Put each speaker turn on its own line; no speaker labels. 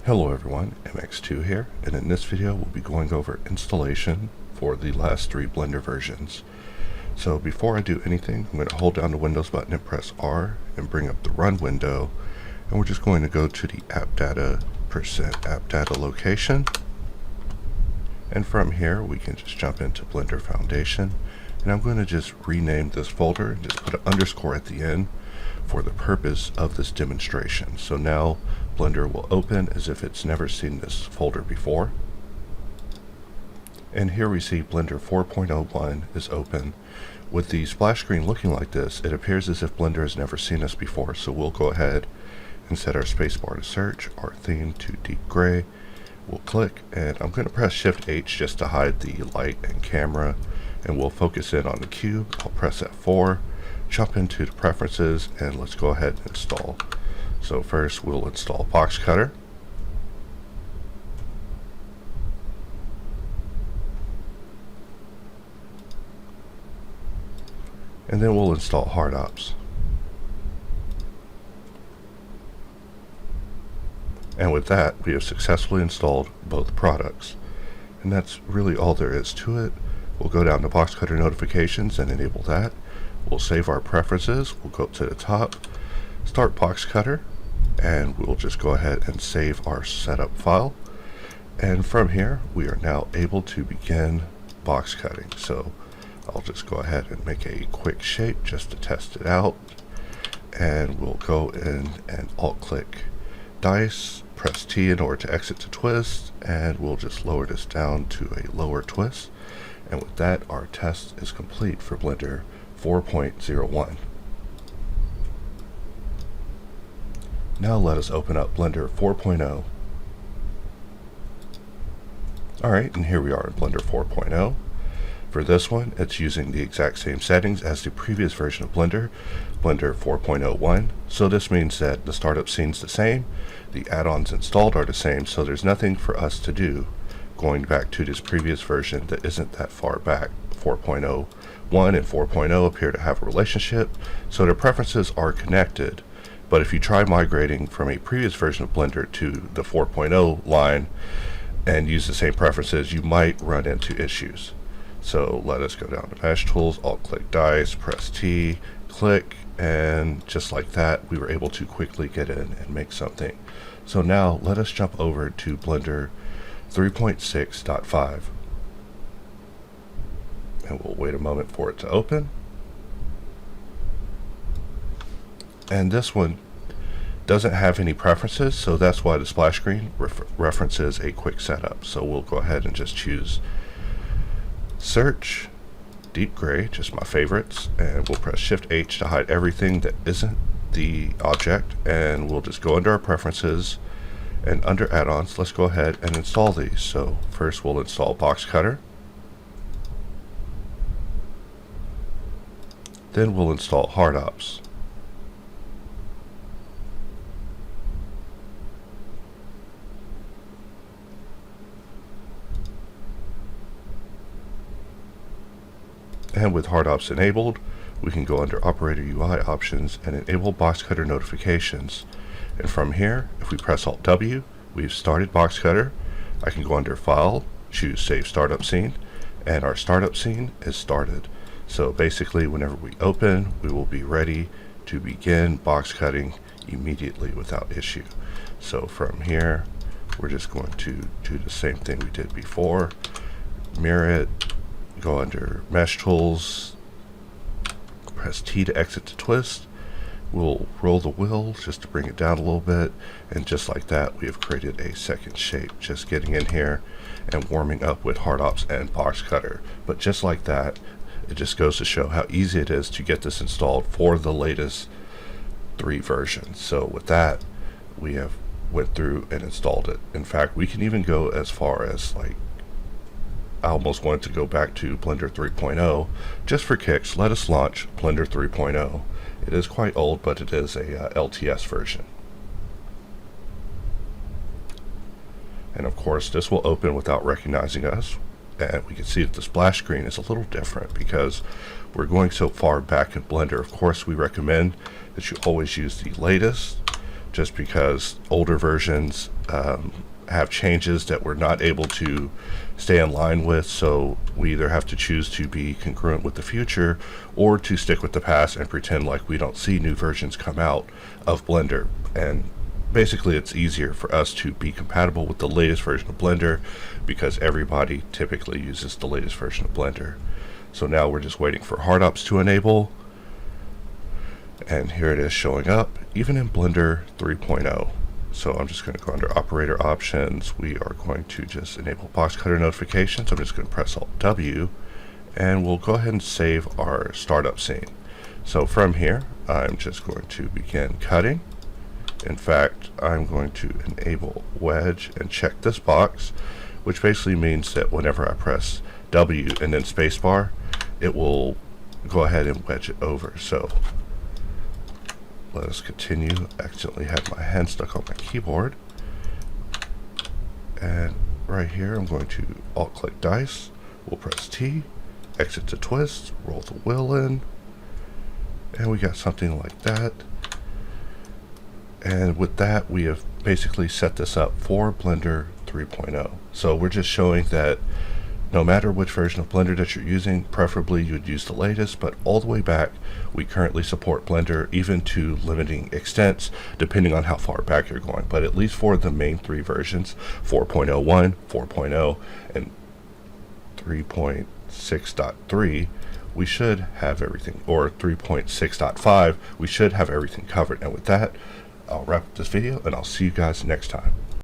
Hello everyone, MX2 here, and in this video we'll be going over installation for the last 3 Blender versions. So before I do anything, I'm going to hold down the Windows button and press R and bring up the Run window, and we're just going to go to the app data location, and from here we can just jump into Blender Foundation, and I'm going to just rename this folder and just put an underscore at the end for the purpose of this demonstration. So now Blender will open as if it's never seen this folder before. And here we see Blender 4.01 is open. With the splash screen looking like this, it appears as if Blender has never seen us before, so we'll go ahead and set our spacebar to search, our theme to deep gray. We'll click, and I'm going to press Shift H just to hide the light and camera, and we'll focus in on the cube. I'll press F4, jump into the preferences, and let's go ahead and install. So first we'll install Boxcutter. And then we'll install HardOps. And with that, we have successfully installed both products. And that's really all there is to it. We'll go down to Boxcutter notifications and enable that. We'll save our preferences. We'll go up to the top, start Boxcutter, and we'll just go ahead and save our setup file. And from here, we are now able to begin box cutting. So I'll just go ahead and make a quick shape just to test it out. And we'll go in and alt-click dice, press T in order to exit to twist, and we'll just lower this down to a lower twist. And with that, our test is complete for Blender 4.01. Now let us open up Blender 4.0. Alright, and here we are in Blender 4.0. For this one, it's using the exact same settings as the previous version of Blender, Blender 4.01. So this means that the startup scene's the same, the add-ons installed are the same, so there's nothing for us to do going back to this previous version that isn't that far back. 4.01 and 4.0 appear to have a relationship, so their preferences are connected. But if you try migrating from a previous version of Blender to the 4.0 line and use the same preferences, you might run into issues. So let us go down to Mesh Tools, alt-click Dice, press T, click, and just like that, we were able to quickly get in and make something. So now let us jump over to Blender 3.6.5. And we'll wait a moment for it to open. And this one doesn't have any preferences, so that's why the splash screen references a quick setup. So we'll go ahead and just choose Search, Deep Gray, just my favorites, and we'll press Shift H to hide everything that isn't the object, and we'll just go under our preferences, and under add-ons, let's go ahead and install these. So first we'll install Boxcutter. Then we'll install HardOps. And with HardOps enabled, we can go under Operator UI options and enable Boxcutter notifications. And from here, if we press Alt-W, we've started Boxcutter. I can go under File, choose Save Startup Scene, and our startup scene is started. So basically, whenever we open, we will be ready to begin box cutting immediately without issue. So from here, we're just going to do the same thing we did before. Mirror it, go under Mesh Tools, press T to exit to twist. We'll roll the wheel just to bring it down a little bit, and just like that, we have created a second shape, just getting in here and warming up with HardOps and Boxcutter. But just like that, it just goes to show how easy it is to get this installed for the latest 3 versions. So with that, we have went through and installed it. In fact, we can even go as far as, like, I almost wanted to go back to Blender 3.0. Just for kicks, let us launch Blender 3.0. It is quite old, but it is a LTS version. And of course, this will open without recognizing us. And we can see that the splash screen is a little different because we're going so far back in Blender. Of course, we recommend that you always use the latest, just because older versions have changes that we're not able to stay in line with, so we either have to choose to be congruent with the future or to stick with the past and pretend like we don't see new versions come out of Blender. And basically it's easier for us to be compatible with the latest version of Blender because everybody typically uses the latest version of Blender. So now we're just waiting for HardOps to enable, and here it is showing up even in Blender 3.0. So I'm just going to go under operator options. We are going to just enable Boxcutter notifications. I'm just going to press Alt W, and we'll go ahead and save our startup scene. So from here, I'm just going to begin cutting. In fact, I'm going to enable wedge and check this box, which basically means that whenever I press W and then spacebar, it will go ahead and wedge it over. So let us continue. I accidentally had my hand stuck on my keyboard. And right here, I'm going to alt-click dice. We'll press T, exit to twist, roll the wheel in, and we got something like that. And with that, we have basically set this up for Blender 3.0. So we're just showing that no matter which version of Blender that you're using, preferably you would use the latest, but all the way back, we currently support Blender even to limiting extents, depending on how far back you're going. But at least for the main three versions, 4.01, 4.0, and 3.6.3, we should have everything, or 3.6.5, we should have everything covered. And with that, I'll wrap up this video, and I'll see you guys next time.